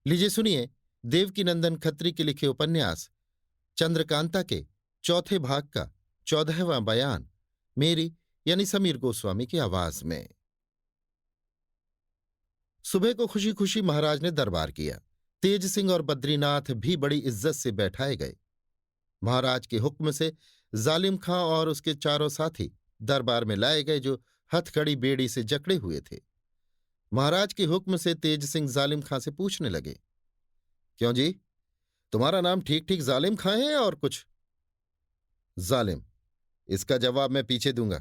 लीजिए सुनिए, देवकीनंदन खत्री के लिखे उपन्यास चंद्रकांता के चौथे भाग का 14वां बयान मेरी यानी समीर गोस्वामी की आवाज में। सुबह को खुशी खुशी महाराज ने दरबार किया। तेज सिंह और बद्रीनाथ भी बड़ी इज्जत से बैठाए गए। महाराज के हुक्म से जालिम खां और उसके चारों साथी दरबार में लाए गए, जो हथकड़ी बेड़ी से जकड़े हुए थे। महाराज के हुक्म से तेज सिंह जालिम खां से पूछने लगे, क्यों जी, तुम्हारा नाम ठीक ठीक जालिम खां है और कुछ? जालिम, इसका जवाब मैं पीछे दूंगा।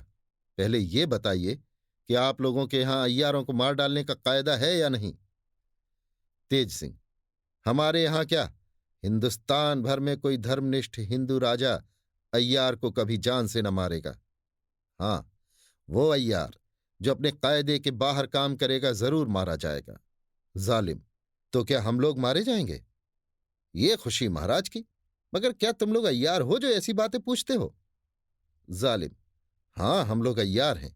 पहले ये बताइए कि आप लोगों के यहां अय्यारों को मार डालने का कायदा है या नहीं? तेज सिंह, हमारे यहां क्या, हिंदुस्तान भर में कोई धर्मनिष्ठ हिंदू राजा अय्यार को कभी जान से न मारेगा। हां, वो अय्यार जो अपने कायदे के बाहर काम करेगा जरूर मारा जाएगा। जालिम, तो क्या हम लोग मारे जाएंगे? ये खुशी महाराज की, मगर क्या तुम लोग अय्यार हो जो ऐसी बातें पूछते हो? जालिम, हां, हम लोग अय्यार हैं।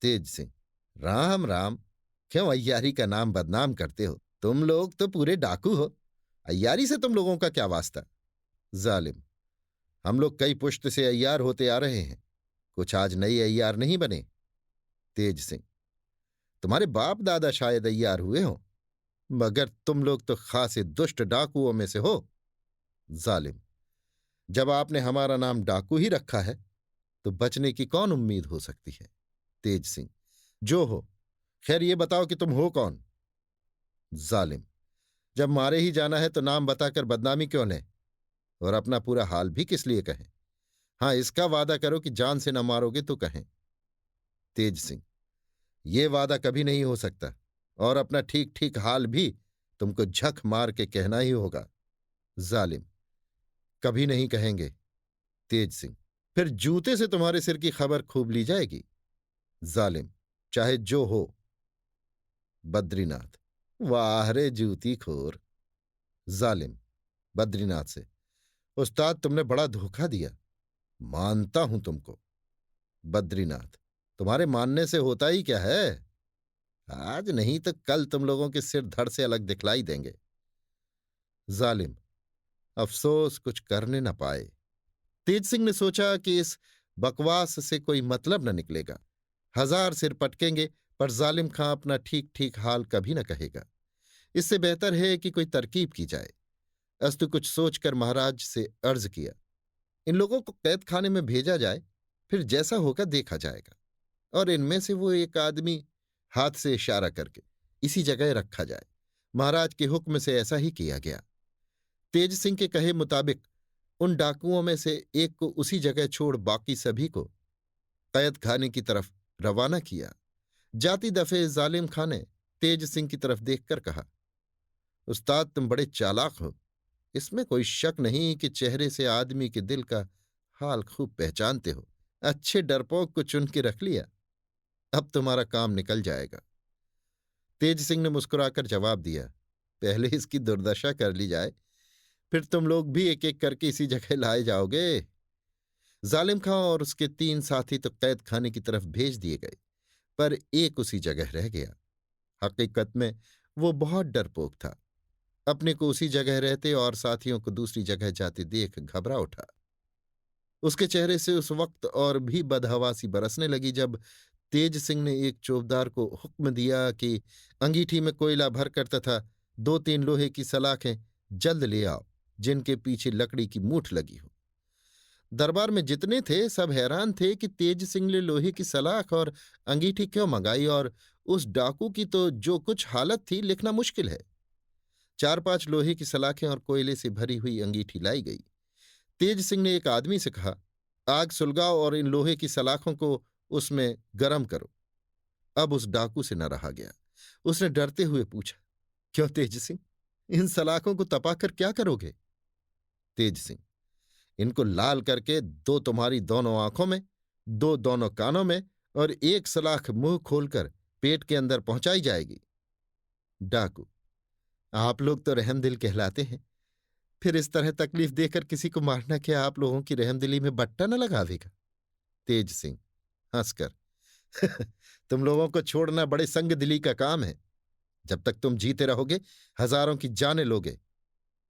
तेज सिंह, राम राम, क्यों अय्यारी का नाम बदनाम करते हो? तुम लोग तो पूरे डाकू हो। अय्यारी से तुम लोगों का क्या वास्ता? जालिम, हम लोग कई पुश्त से अय्यार होते आ रहे हैं, कुछ आज नए अय्यार नहीं बने। तेज सिंह, तुम्हारे बाप दादा शायद अय्यार हुए हो, मगर तुम लोग तो खासे दुष्ट डाकुओं में से हो। जालिम, जब आपने हमारा नाम डाकू ही रखा है तो बचने की कौन उम्मीद हो सकती है? तेज सिंह, जो हो, खैर ये बताओ कि तुम हो कौन? जालिम, जब मारे ही जाना है तो नाम बताकर बदनामी क्यों लें, और अपना पूरा हाल भी किस लिए कहें? हां, इसका वादा करो कि जान से न मारोगे तो कहें। तेज सिंह, ये वादा कभी नहीं हो सकता, और अपना ठीक ठीक हाल भी तुमको झक मार के कहना ही होगा। जालिम, कभी नहीं कहेंगे। तेज सिंह, फिर जूते से तुम्हारे सिर की खबर खूब ली जाएगी। जालिम, चाहे जो हो। बद्रीनाथ, वाह रे जूती खोर। जालिम, बद्रीनाथ से, उस्ताद तुमने बड़ा धोखा दिया, मानता हूं तुमको। बद्रीनाथ, तुम्हारे मानने से होता ही क्या है? आज नहीं तो कल तुम लोगों के सिर धड़ से अलग दिखलाई देंगे। जालिम, अफसोस कुछ करने न पाए। तेज सिंह ने सोचा कि इस बकवास से कोई मतलब न निकलेगा। हजार सिर पटकेंगे पर जालिम खां अपना ठीक ठीक हाल कभी न कहेगा। इससे बेहतर है कि कोई तरकीब की जाए। अस्तु कुछ सोचकर महाराज से अर्ज किया, इन लोगों को कैद खाने में भेजा जाए, फिर जैसा होगा देखा जाएगा, और इनमें से वो एक आदमी हाथ से इशारा करके इसी जगह रखा जाए। महाराज के हुक्म से ऐसा ही किया गया। तेज सिंह के कहे मुताबिक उन डाकुओं में से एक को उसी जगह छोड़ बाकी सभी को कैद खाने की तरफ रवाना किया। जाती दफे जालिम खां ने तेज सिंह की तरफ देखकर कहा, उस्ताद तुम बड़े चालाक हो, इसमें कोई शक नहीं कि चेहरे से आदमी के दिल का हाल खूब पहचानते हो। अच्छे डरपोक को चुन के रख लिया, अब तुम्हारा काम निकल जाएगा। तेज सिंह ने मुस्कुराकर जवाब दिया, पहले इसकी दुर्दशा कर ली जाए, फिर तुम लोग भी एक एक करके इसी जगह लाए जाओगे। जालिम खां और उसके 3 साथी तो कैद खाने की तरफ भेज दिए गए, पर एक उसी जगह रह गया। हकीकत में वो बहुत डरपोक था। अपने को उसी जगह रहते और साथियों को दूसरी जगह जाते देख घबरा उठा। उसके चेहरे से उस वक्त और भी बदहवासी बरसने लगी जब तेज सिंह ने एक चौबदार को हुक्म दिया कि अंगीठी में कोयला भरकर तथा 2-3 लोहे की सलाखें जल्द ले आओ, जिनके पीछे लकड़ी की मूठ लगी हो। दरबार में जितने थे सब हैरान थे कि तेज सिंह ने लोहे की सलाख और अंगीठी क्यों मंगाई, और उस डाकू की तो जो कुछ हालत थी लिखना मुश्किल है। 4-5 लोहे की सलाखें और कोयले से भरी हुई अंगीठी लाई गई। तेज सिंह ने एक आदमी से कहा, आग सुलगाओ और इन लोहे की सलाखों को उसमें गरम करो। अब उस डाकू से न रहा गया। उसने डरते हुए पूछा, क्यों तेज सिंह, इन सलाखों को तपाकर क्या करोगे? तेज सिंह, इनको लाल करके 2 तुम्हारी दोनों आंखों में, 2 दोनों कानों में, और 1 सलाख मुंह खोलकर पेट के अंदर पहुंचाई जाएगी। डाकू, आप लोग तो रहमदिल कहलाते हैं, फिर इस तरह तकलीफ देकर किसी को मारना क्या आप लोगों की रहमदिली में बट्टा न लगावेगा? तेज सिंह हंसकर, तुम लोगों को छोड़ना बड़े संग दिली का काम है। जब तक तुम जीते रहोगे हजारों की जानें लोगे।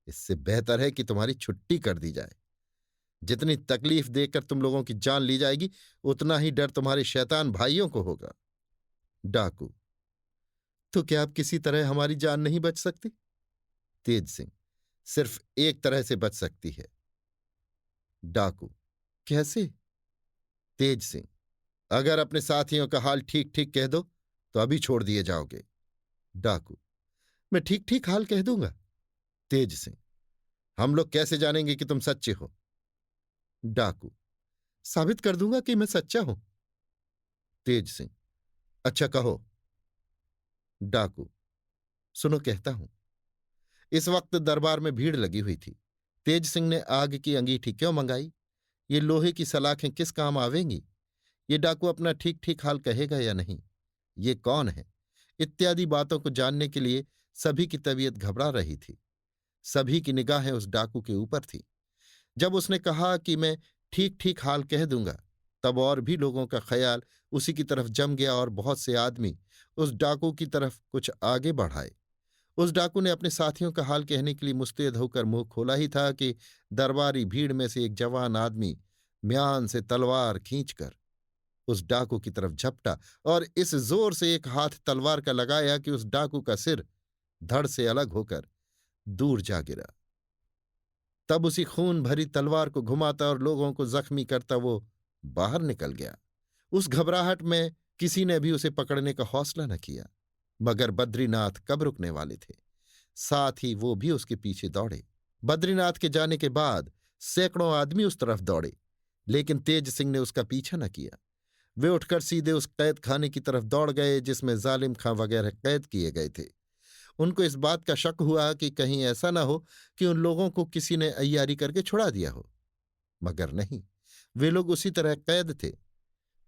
इससे बेहतर है कि तुम्हारी छुट्टी कर दी जाए। जितनी तकलीफ देकर तुम लोगों की जान ली जाएगी, उतना ही डर तुम्हारे शैतान भाइयों को होगा। डाकू: तो क्या आप किसी तरह हमारी जान नहीं बच सकती? तेज सिंह: सिर्फ एक तरह से बच सकती है। डाकू: कैसे? तेज सिंह: अगर अपने साथियों का हाल ठीक ठीक कह दो तो अभी छोड़ दिए जाओगे। डाकू: मैं ठीक ठीक हाल कह दूंगा। तेज सिंह: हम लोग कैसे जानेंगे कि तुम सच्चे हो? डाकू: साबित कर दूंगा कि मैं सच्चा हूं। तेज सिंह: अच्छा कहो। डाकू: सुनो कहता हूं। इस वक्त दरबार में भीड़ लगी हुई थी। तेज सिंह ने आग की अंगीठी क्यों मंगाई? ये लोहे की सलाखें किस काम आवेंगी? ये डाकू अपना ठीक ठीक हाल कहेगा या नहीं? ये कौन है? इत्यादि बातों को जानने के लिए सभी की तबीयत घबरा रही थी। सभी की निगाहें उस डाकू के ऊपर थी। जब उसने कहा कि मैं ठीक ठीक हाल कह दूंगा, तब और भी लोगों का ख्याल उसी की तरफ जम गया और बहुत से आदमी उस डाकू की तरफ कुछ आगे बढ़ाए। उस डाकू ने अपने साथियों का हाल कहने के लिए मुस्तैद होकर मुंह खोला ही था कि दरबारी भीड़ में से एक जवान आदमी म्यान से तलवार खींचकर उस डाकू की तरफ झपटा और इस जोर से एक हाथ तलवार का लगाया कि उस डाकू का सिर धड़ से अलग होकर दूर जा गिरा। तब उसी खून भरी तलवार को घुमाता और लोगों को जख्मी करता वो बाहर निकल गया। उस घबराहट में किसी ने भी उसे पकड़ने का हौसला न किया। मगर बद्रीनाथ कब रुकने वाले थे? साथ ही वो भी उसके पीछे दौड़े। बद्रीनाथ के जाने के बाद सैकड़ों आदमी उस तरफ दौड़े, लेकिन तेज सिंह ने उसका पीछा न किया। वे उठकर सीधे उस कैद खाने की तरफ दौड़ गए जिसमें जालिम खां वगैरह कैद किए गए थे। उनको इस बात का शक हुआ कि कहीं ऐसा न हो कि उन लोगों को किसी ने अय्यारी करके छुड़ा दिया हो, मगर नहीं, वे लोग उसी तरह कैद थे।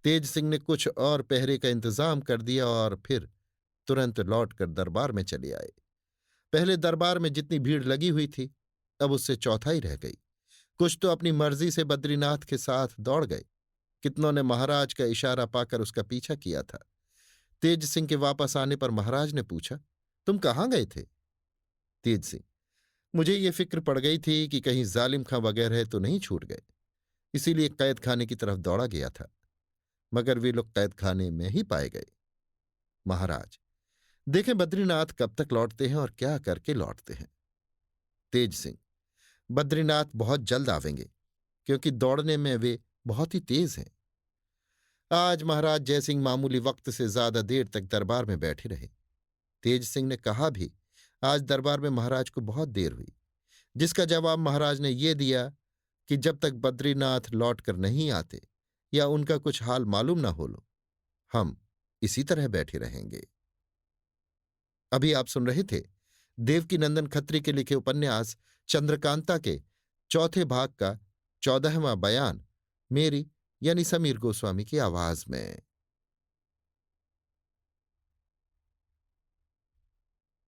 तेज सिंह ने कुछ और पहरे का इंतजाम कर दिया और फिर तुरंत लौटकर दरबार में चले आए। पहले दरबार में जितनी भीड़ लगी हुई थी, अब उससे चौथाई रह गई। कुछ तो अपनी मर्जी से बद्रीनाथ के साथ दौड़ गए, कितनों ने महाराज का इशारा पाकर उसका पीछा किया था। तेज सिंह के वापस आने पर महाराज ने पूछा, तुम कहाँ गए थे? तेज सिंह: मुझे ये फिक्र पड़ गई थी कि कहीं जालिम खां वगैरह तो नहीं छूट गए, इसीलिए कैद खाने की तरफ दौड़ा गया था, मगर वे लोग कैद खाने में ही पाए गए। महाराज: देखें बद्रीनाथ कब तक लौटते हैं और क्या करके लौटते हैं। तेज सिंह: बद्रीनाथ बहुत जल्द आवेंगे, क्योंकि दौड़ने में वे बहुत ही तेज हैं। आज महाराज जयसिंह मामूली वक्त से ज्यादा देर तक दरबार में बैठे रहे। तेज सिंह ने कहा भी, आज दरबार में महाराज को बहुत देर हुई, जिसका जवाब महाराज ने ये दिया कि जब तक बद्रीनाथ लौट कर नहीं आते या उनका कुछ हाल मालूम ना हो लो, हम इसी तरह बैठे रहेंगे। अभी आप सुन रहे थे देवकीनंदन खत्री के लिखे उपन्यास चंद्रकांता के चौथे भाग का 14वां बयान, मेरी यानी समीर गोस्वामी की आवाज में।